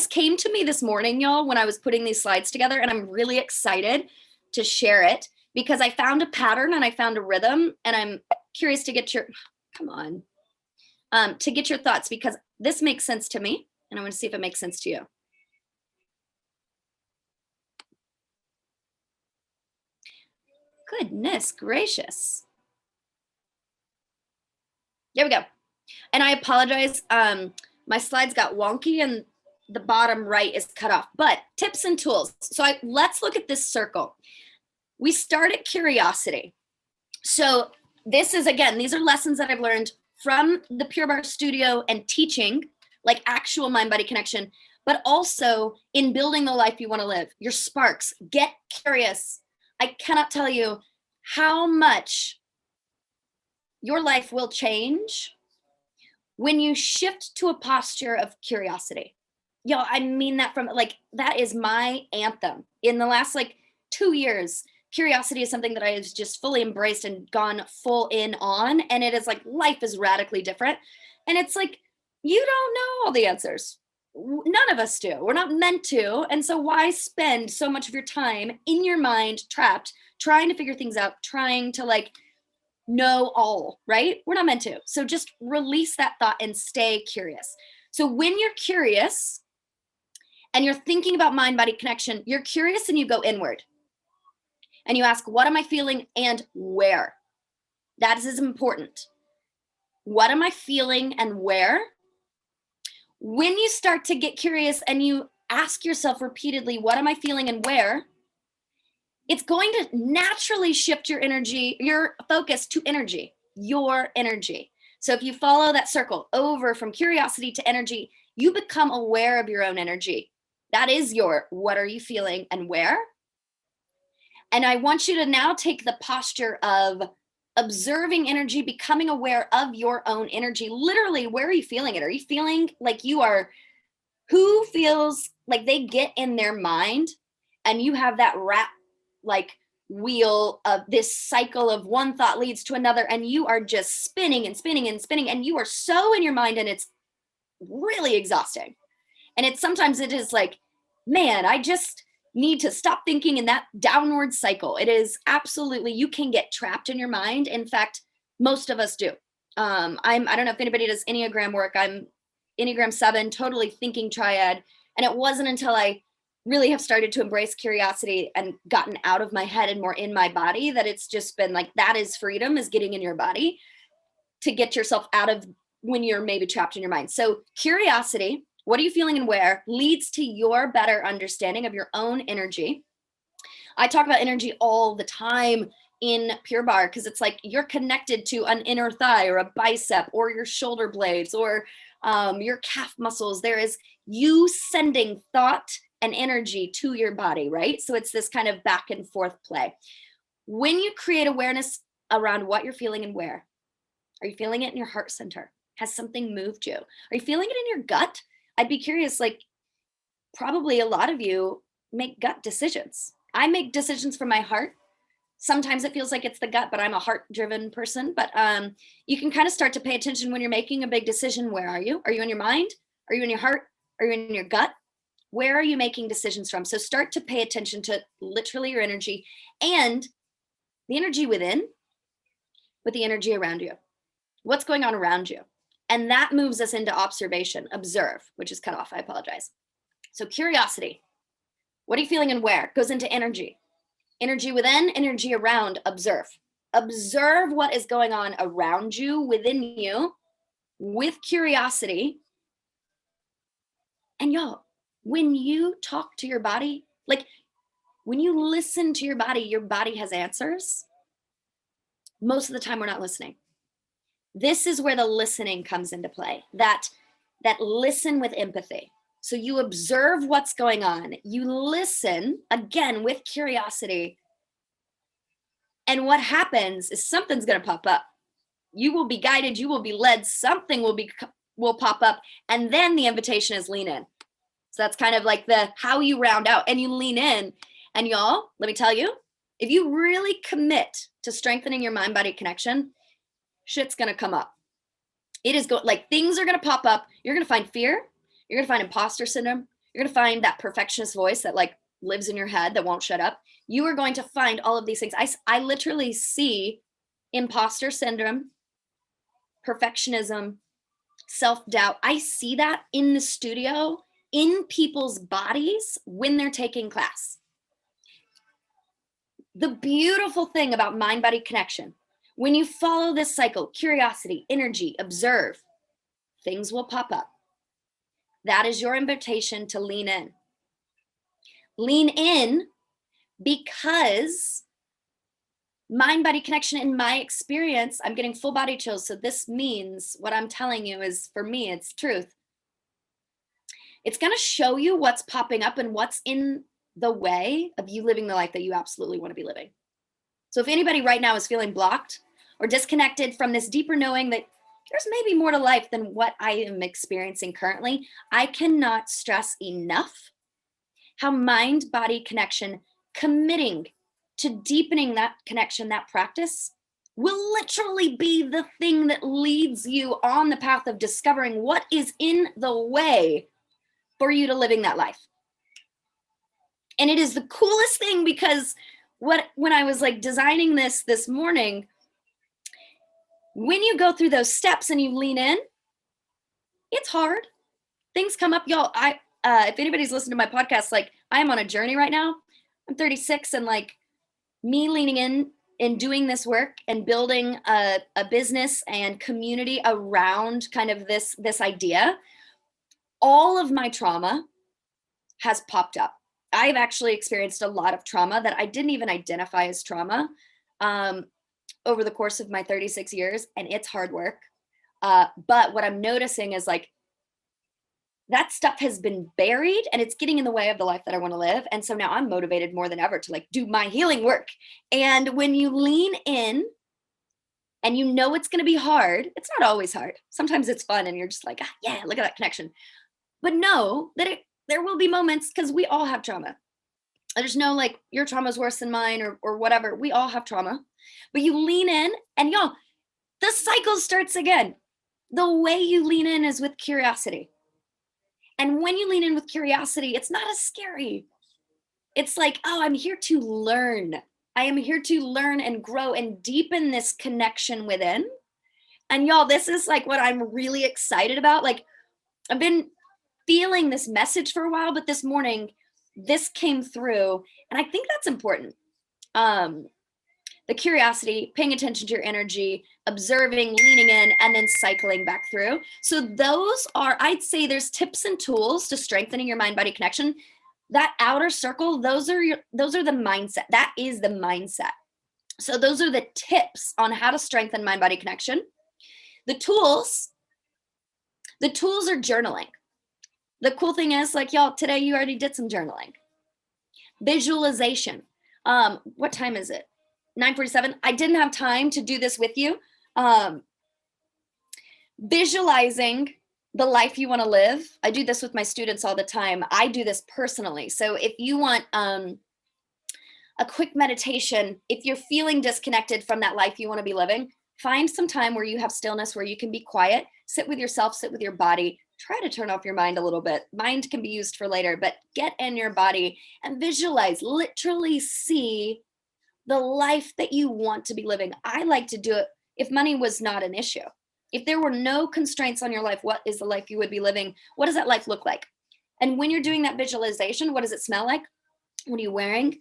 came to me this morning, y'all, when I was putting these slides together, and I'm really excited to share it because I found a pattern and I found a rhythm, and I'm curious to get your, to get your thoughts, because this makes sense to me, and I want to see if it makes sense to you. Goodness gracious. There we go. And I apologize. My slides got wonky and the bottom right is cut off, but tips and tools. So let's look at this circle. We start at curiosity. So this is, again, these are lessons that I've learned from the Pure Barre Studio and teaching, like actual mind-body connection, but also in building the life you want to live. Your sparks, get curious. I cannot tell you how much your life will change when you shift to a posture of curiosity. Yo, I mean that from that is my anthem. In the last 2 years, curiosity is something that I have just fully embraced and gone full in on. And it is life is radically different. And it's you don't know all the answers. None of us do. We're not meant to. And so why spend so much of your time in your mind trapped, trying to figure things out, trying to know all, right? We're not meant to. So just release that thought and stay curious. So when you're curious and you're thinking about mind-body connection, you're curious and you go inward. And you ask, what am I feeling and where? That is important. What am I feeling and where? When you start to get curious and you ask yourself repeatedly, what am I feeling and where? It's going to naturally shift your energy, your focus to energy, your energy. So if you follow that circle over from curiosity to energy, you become aware of your own energy. That is your, what are you feeling and where? And I want you to now take the posture of observing energy, becoming aware of your own energy. Literally, where are you feeling it? Are you feeling like you are, who feels like they get in their mind and you have that rat wheel of this cycle of one thought leads to another, and you are just spinning and spinning and spinning, and you are so in your mind, and it's really exhausting. And sometimes it is man, I just need to stop thinking in that downward cycle. It is absolutely, you can get trapped in your mind. In fact, most of us do. I don't know if anybody does Enneagram work. I'm Enneagram 7, totally thinking triad. And it wasn't until I really have started to embrace curiosity and gotten out of my head and more in my body that it's just been that is freedom, is getting in your body to get yourself out of when you're maybe trapped in your mind. So curiosity, what are you feeling and where, leads to your better understanding of your own energy. I talk about energy all the time in Pure Barre because it's you're connected to an inner thigh or a bicep or your shoulder blades or your calf muscles. There is you sending thought and energy to your body, right? So it's this kind of back and forth play. When you create awareness around what you're feeling and where, are you feeling it in your heart center? Has something moved you? Are you feeling it in your gut? I'd be curious, probably a lot of you make gut decisions. I make decisions from my heart. Sometimes it feels like it's the gut, but I'm a heart-driven person. But you can kind of start to pay attention when you're making a big decision. Where are you? Are you in your mind? Are you in your heart? Are you in your gut? Where are you making decisions from? So start to pay attention to literally your energy and the energy within with the energy around you. What's going on around you? And that moves us into observation, observe, which is cut off. I apologize. So curiosity. What are you feeling and where? Goes into energy. Energy within, energy around, observe. Observe what is going on around you, within you, with curiosity. And y'all, when you talk to your body, like when you listen to your body has answers. Most of the time we're not listening. This is where the listening comes into play, that listen with empathy. So you observe what's going on. You listen, again, with curiosity. And what happens is something's going to pop up. You will be guided. You will be led. Something will pop up. And then the invitation is lean in. So that's kind of like the how you round out and you lean in. And y'all, let me tell you, if you really commit to strengthening your mind-body connection, shit's going to come up. It is like things are going to pop up. You're going to find fear. You're going to find imposter syndrome. You're going to find that perfectionist voice that like lives in your head that won't shut up. You are going to find all of these things. I literally see imposter syndrome, perfectionism, self-doubt. I see that in the studio, in people's bodies when they're taking class. The beautiful thing about mind-body connection, when you follow this cycle, curiosity, energy, observe, things will pop up. That is your invitation to lean in. Lean in because mind-body connection, in my experience, I'm getting full body chills. So this means what I'm telling you is, for me, it's truth. It's going to show you what's popping up and what's in the way of you living the life that you absolutely want to be living. So if anybody right now is feeling blocked or disconnected from this deeper knowing that there's maybe more to life than what I am experiencing currently, I cannot stress enough how mind-body connection, committing to deepening that connection, that practice, will literally be the thing that leads you on the path of discovering what is in the way for you to living that life. And it is the coolest thing because when I was like designing this morning, when you go through those steps and you lean in, it's hard. Things come up, y'all. If anybody's listened to my podcast, like I am on a journey right now. I'm 36 and like me leaning in and doing this work and building a business and community around kind of this idea, all of my trauma has popped up. I've actually experienced a lot of trauma that I didn't even identify as trauma over the course of my 36 years, and it's hard work. But what I'm noticing is like that stuff has been buried and it's getting in the way of the life that I want to live. And so now I'm motivated more than ever to like do my healing work. And when you lean in and you know it's going to be hard, it's not always hard. Sometimes it's fun and you're just like, yeah, look at that connection. But know that there will be moments, because we all have trauma. There's no like your trauma is worse than mine or whatever. We all have trauma. But you lean in and y'all, the cycle starts again. The way you lean in is with curiosity. And when you lean in with curiosity, it's not as scary. It's like, oh, I'm here to learn. I am here to learn and grow and deepen this connection within. And y'all, this is like what I'm really excited about. Like I've been feeling this message for a while, but this morning, this came through. And I think that's important. The curiosity, paying attention to your energy, observing, leaning in, and then cycling back through. So those are, I'd say there's tips and tools to strengthening your mind-body connection. That outer circle, those are the mindset. That is the mindset. So those are the tips on how to strengthen mind-body connection. The tools are journaling. The cool thing is, like y'all, today you already did some journaling. Visualization. What time is it? 9:47. I didn't have time to do this with you. Visualizing the life you want to live. I do this with my students all the time. I do this personally. So if you want a quick meditation, if you're feeling disconnected from that life you want to be living, find some time where you have stillness, where you can be quiet, sit with yourself, sit with your body, try to turn off your mind a little bit. Mind can be used for later, but get in your body and visualize, literally see the life that you want to be living. I like to do it if money was not an issue. If there were no constraints on your life, what is the life you would be living? What does that life look like? And when you're doing that visualization, what does it smell like? What are you wearing?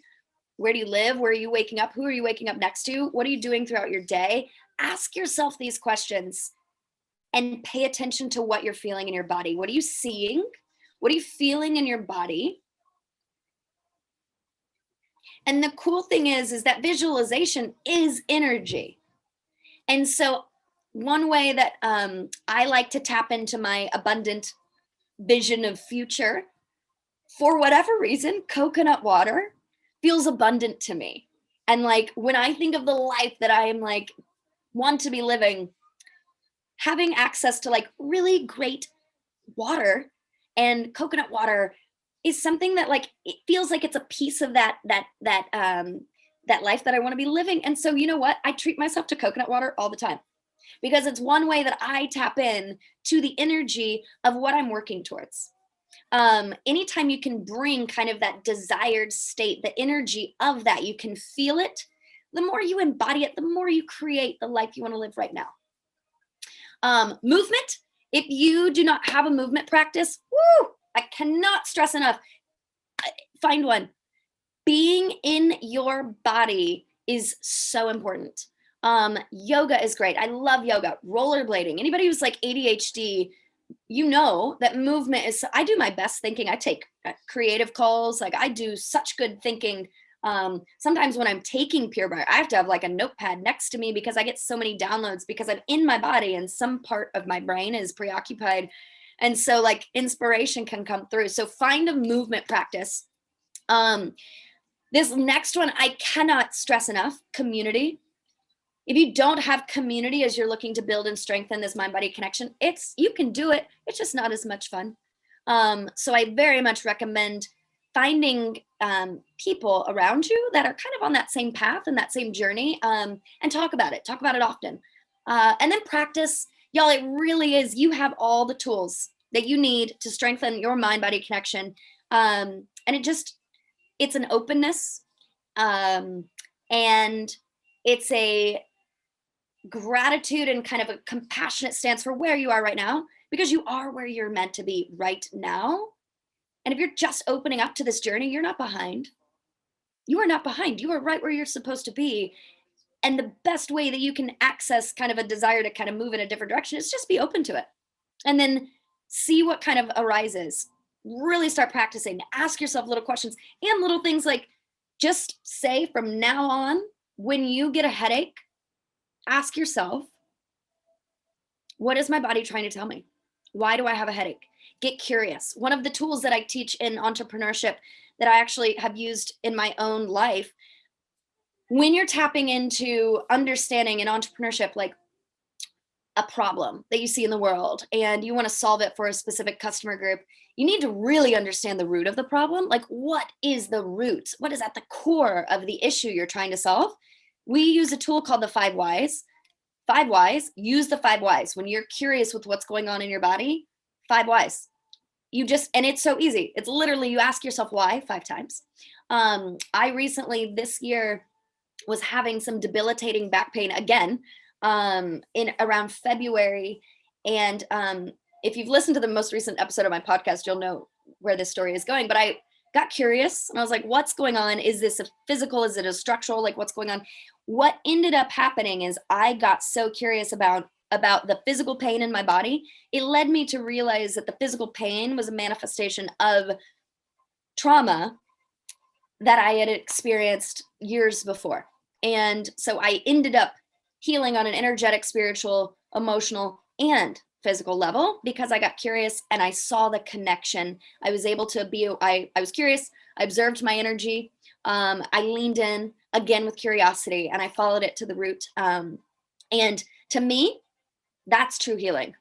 Where do you live? Where are you waking up? Who are you waking up next to? What are you doing throughout your day? Ask yourself these questions and pay attention to what you're feeling in your body. What are you seeing? What are you feeling in your body? And the cool thing is that visualization is energy. And so one way that I like to tap into my abundant vision of future, for whatever reason, coconut water feels abundant to me. And like when I think of the life that I am like want to be living, having access to like really great water and coconut water is something that like it feels like it's a piece of that life that I want to be living. And so you know what? I treat myself to coconut water all the time because it's one way that I tap in to the energy of what I'm working towards. Anytime you can bring kind of that desired state, the energy of that, you can feel it. The more you embody it, the more you create the life you want to live right now. Movement. If you do not have a movement practice, woo, I cannot stress enough. Find one. Being in your body is so important. Yoga is great. I love yoga. Rollerblading. Anybody who's like ADHD, you know that movement is, I do my best thinking. I take creative calls. Like I do such good thinking. Sometimes when I'm taking Pure Barre, I have to have like a notepad next to me because I get so many downloads because I'm in my body and some part of my brain is preoccupied. And so like inspiration can come through. So find a movement practice. This next one, I cannot stress enough, community. If you don't have community as you're looking to build and strengthen this mind-body connection, you can do it. It's just not as much fun. So I very much recommend finding people around you that are kind of on that same path and that same journey, and talk about it often. And then practice. Y'all, it really is, you have all the tools that you need to strengthen your mind-body connection. And it's an openness, and it's a gratitude and kind of a compassionate stance for where you are right now, because you are where you're meant to be right now. And if you're just opening up to this journey, you're not behind. You are not behind. You are right where you're supposed to be. And the best way that you can access kind of a desire to kind of move in a different direction is just be open to it. And then see what kind of arises. Really start practicing. Ask yourself little questions and little things like just say from now on, when you get a headache, ask yourself, what is my body trying to tell me? Why do I have a headache? Get curious. One of the tools that I teach in entrepreneurship that I actually have used in my own life, when you're tapping into understanding in entrepreneurship, like a problem that you see in the world and you want to solve it for a specific customer group, you need to really understand the root of the problem. Like, what is the root? What is at the core of the issue you're trying to solve? We use a tool called the 5 whys. 5 whys, use the 5 whys. When you're curious with what's going on in your body, 5 whys. And it's so easy. It's literally, you ask yourself why 5 times. I recently, this year, was having some debilitating back pain again, in around February. And if you've listened to the most recent episode of my podcast, you'll know where this story is going. But I got curious and I was like, what's going on? Is this a physical? Is it a structural? Like, what's going on? What ended up happening is I got so curious about the physical pain in my body. It led me to realize that the physical pain was a manifestation of trauma that I had experienced years before. And so I ended up healing on an energetic, spiritual, emotional, and physical level because I got curious and I saw the connection. I was able to I was curious. I observed my energy. I leaned in again with curiosity and I followed it to the root. And to me, that's true healing.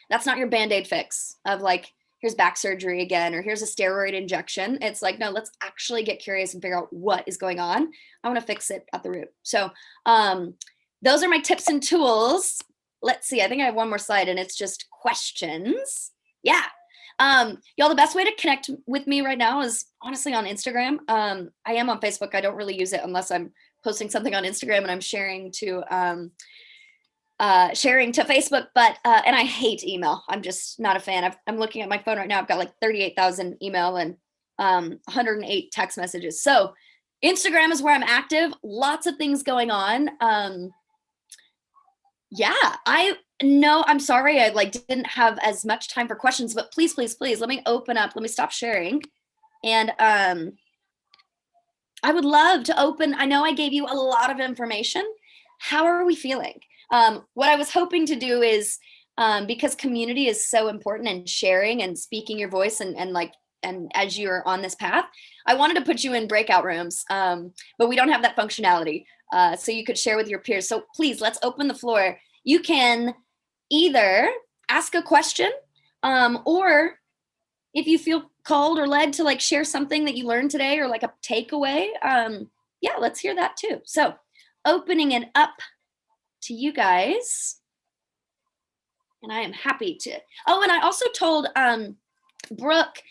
That's not your Band-Aid fix of like, here's back surgery again, or here's a steroid injection. It's like, no, let's actually get curious and figure out what is going on. I want to fix it at the root. So those are my tips and tools. Let's see, I think I have one more slide and it's just questions. Yeah. Y'all, the best way to connect with me right now is honestly on Instagram. I am on Facebook. I don't really use it unless I'm posting something on Instagram and I'm sharing to Facebook, but and I hate email. I'm just not a fan. I'm looking at my phone right now. I've got like 38,000 email and 108 text messages. So Instagram is where I'm active. Lots of things going on. Yeah, I know. I'm sorry. I like didn't have as much time for questions, but please, please, please, let me open up. Let me stop sharing. And I would love to open. I know I gave you a lot of information. How are we feeling? What I was hoping to do is, because community is so important and sharing and speaking your voice and as you're on this path, I wanted to put you in breakout rooms, but we don't have that functionality. So you could share with your peers. So please, let's open the floor. You can either ask a question, or if you feel called or led to like share something that you learned today or like a takeaway, yeah, let's hear that too. So opening it up to you guys. And I am happy to. Oh, and I also told Brooke,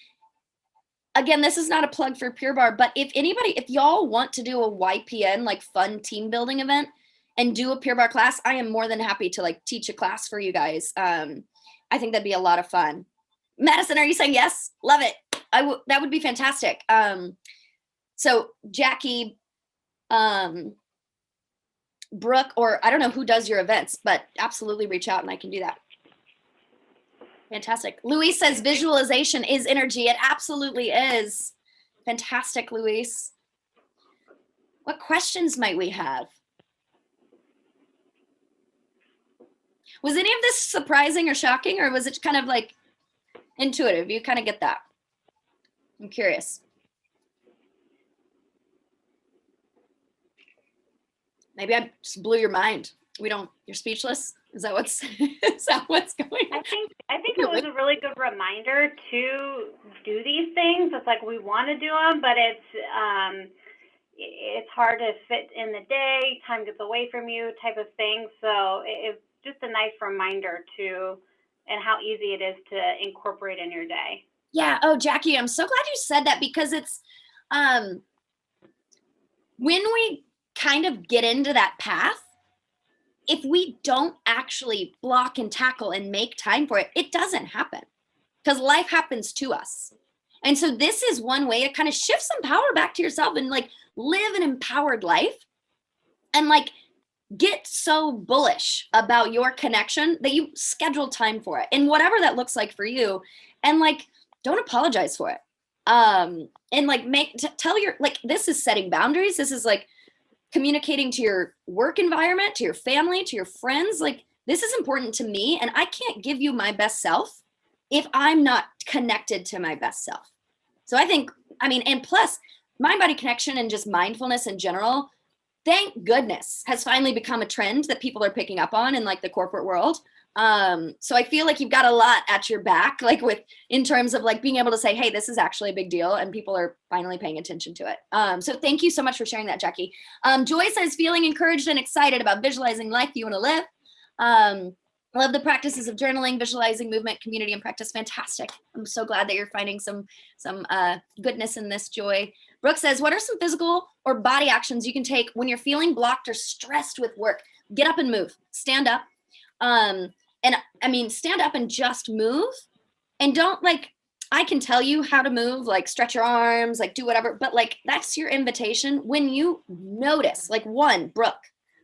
again, this is not a plug for Pure Barre, but if y'all want to do a YPN, like fun team building event and do a Pure Barre class, I am more than happy to like teach a class for you guys. I think that'd be a lot of fun. Madison, are you saying yes? Love it. That would be fantastic. So Jackie, Brooke, or I don't know who does your events, but absolutely reach out and I can do that. Fantastic. Luis says visualization is energy. It absolutely is. Fantastic, Luis. What questions might we have? Was any of this surprising or shocking, or was it kind of like intuitive? You kind of get that. I'm curious. Maybe I just blew your mind. You're speechless? Is that what's going on? I think it was a really good reminder to do these things. It's like we want to do them, but it's hard to fit in the day. Time gets away from you, type of thing. So it's just a nice reminder and how easy it is to incorporate in your day. Yeah. Oh, Jackie, I'm so glad you said that, because it's when we kind of get into that path, if we don't actually block and tackle and make time for it, it doesn't happen, because life happens to us. And so this is one way to kind of shift some power back to yourself and like live an empowered life and like get so bullish about your connection that you schedule time for it and whatever that looks like for you. And like, don't apologize for it. And like tell your, like, this is setting boundaries. This is like communicating to your work environment, to your family, to your friends. Like, this is important to me, and I can't give you my best self if I'm not connected to my best self. So I think, and plus mind body connection and just mindfulness in general, thank goodness, has finally become a trend that people are picking up on in like the corporate world. So I feel like you've got a lot at your back, like in terms of like being able to say, hey, this is actually a big deal, and people are finally paying attention to it. So thank you so much for sharing that, Jackie. Joy says, feeling encouraged and excited about visualizing life you want to live. I love the practices of journaling, visualizing, movement, community, and practice. Fantastic. I'm so glad that you're finding some goodness in this, Joy. Brooke says, what are some physical or body actions you can take when you're feeling blocked or stressed with work? Get up and move. Stand up. Stand up and just move. And don't I can tell you how to move, like stretch your arms, like do whatever, but like that's your invitation. When you notice, like one, Brooke,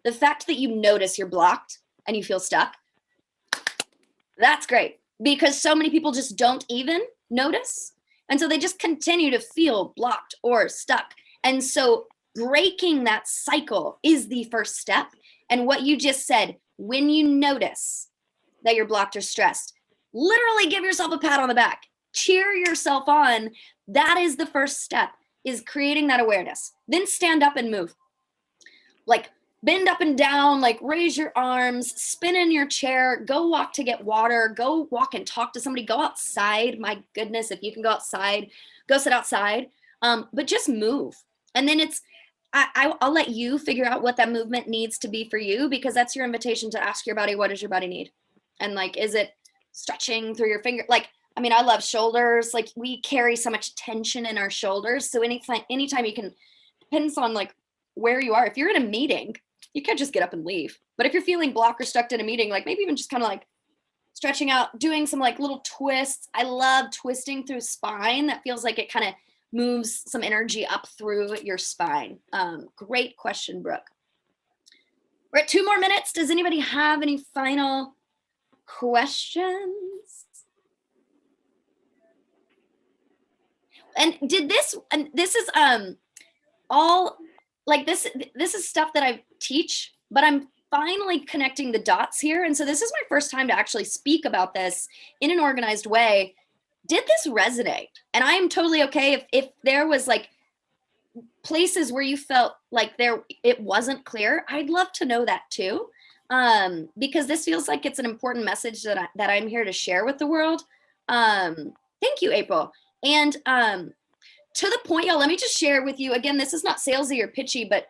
the fact that you notice you're blocked and you feel stuck, that's great, because so many people just don't even notice. And so they just continue to feel blocked or stuck. And so breaking that cycle is the first step. And what you just said, when you notice that you're blocked or stressed, literally give yourself a pat on the back, cheer yourself on. That is the first step, is creating that awareness. Then stand up and move. Like bend up and down, like raise your arms, spin in your chair, go walk to get water, go walk and talk to somebody, go outside. My goodness, if you can go outside, go sit outside, but just move. And then I'll let you figure out what that movement needs to be for you, because that's your invitation to ask your body, what does your body need? And like, is it stretching through your finger? Like, I mean, I love shoulders. Like we carry so much tension in our shoulders. So anytime you can, depends on like where you are. If you're in a meeting, you can't just get up and leave. But if you're feeling blocked or stuck in a meeting, like maybe even just kind of like stretching out, doing some like little twists. I love twisting through spine. That feels like it kind of moves some energy up through your spine. Great question, Brooke. We're at 2 more minutes. Does anybody have any final questions? And this is all like this is stuff that I teach, but I'm finally connecting the dots here. And so this is my first time to actually speak about this in an organized way. Did this resonate? And I am totally okay if there was like places where you felt like it wasn't clear. I'd love to know that too. Because this feels like it's an important message that I'm here to share with the world. Thank you, April. And to the point, y'all, let me just share with you, again, this is not salesy or pitchy, but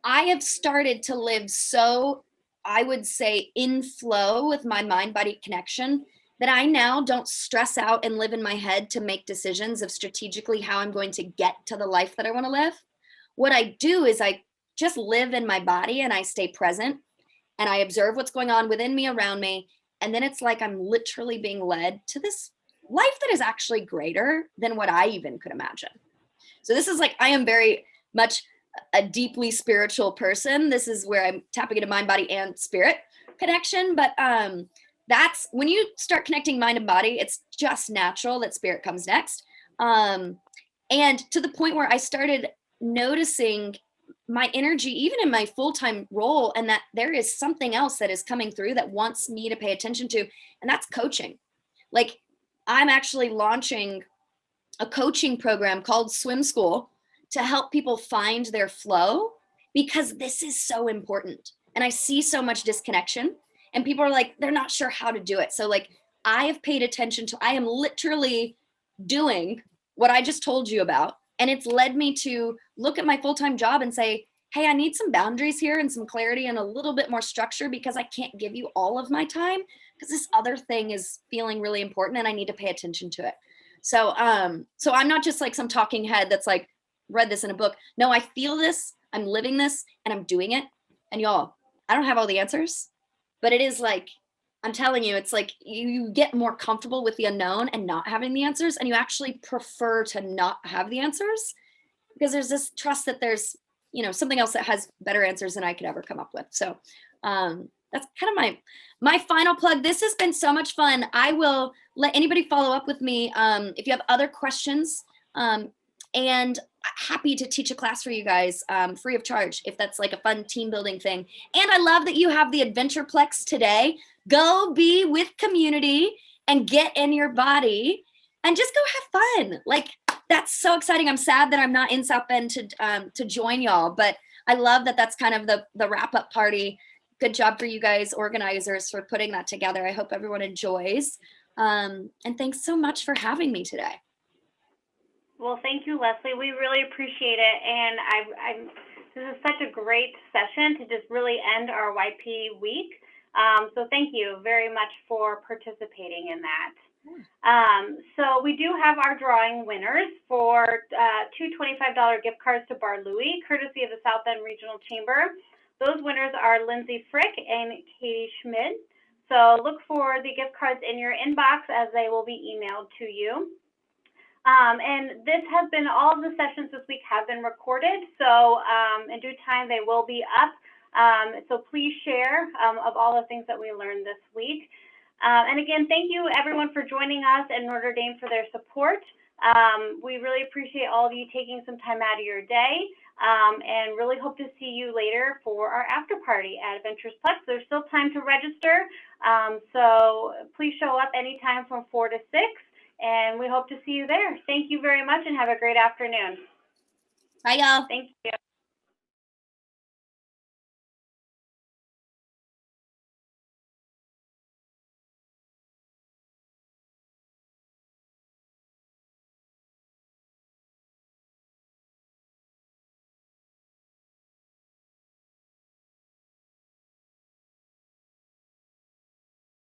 I have started to live so, I would say, in flow with my mind-body connection that I now don't stress out and live in my head to make decisions of strategically how I'm going to get to the life that I want to live. What I do is I just live in my body and I stay present and I observe what's going on within me, around me. And then it's like I'm literally being led to this life that is actually greater than what I even could imagine. So this is like, I am very much a deeply spiritual person. This is where I'm tapping into mind, body, and spirit connection. But that's when you start connecting mind and body, it's just natural that spirit comes next. And to the point where I started noticing my energy, even in my full-time role, and that there is something else that is coming through that wants me to pay attention to, and that's coaching. Like I'm actually launching a coaching program called Swim School to help people find their flow, because this is so important. And I see so much disconnection and people are like, they're not sure how to do it. So like I have paid attention to, I am literally doing what I just told you about. And it's led me to look at my full-time job and say, hey, I need some boundaries here and some clarity and a little bit more structure, because I can't give you all of my time because this other thing is feeling really important and I need to pay attention to it. So I'm not just like some talking head that's like read this in a book. No, I feel this, I'm living this, and I'm doing it. And y'all, I don't have all the answers, but it is like, I'm telling you, it's like you get more comfortable with the unknown and not having the answers, and you actually prefer to not have the answers because there's this trust that there's, something else that has better answers than I could ever come up with. So that's kind of my final plug. This has been so much fun. I will let anybody follow up with me if you have other questions, and happy to teach a class for you guys free of charge if that's like a fun team building thing. And I love that you have the Adventureplex today. Go be with community and get in your body and just go have fun. Like that's so exciting. I'm sad that I'm not in South Bend to join y'all, but I love that that's kind of the wrap up party. Good job for you guys, organizers, for putting that together. I hope everyone enjoys. And thanks so much for having me today. Well, thank you, Leslie. We really appreciate it. And this is such a great session to just really end our YP week. So thank you very much for participating in that. So we do have our drawing winners for two $25 gift cards to Bar Louie, courtesy of the South Bend Regional Chamber. Those winners are Lindsay Frick and Katie Schmid. So look for the gift cards in your inbox as they will be emailed to you. And this has been, all of the sessions this week have been recorded. So in due time, they will be up. So please share of all the things that we learned this week. And again, thank you everyone for joining us and Notre Dame for their support. We really appreciate all of you taking some time out of your day, and really hope to see you later for our after party at Adventureplex. There's still time to register, so please show up anytime from 4 to 6, and we hope to see you there. Thank you very much and have a great afternoon. Bye, y'all. Thank you.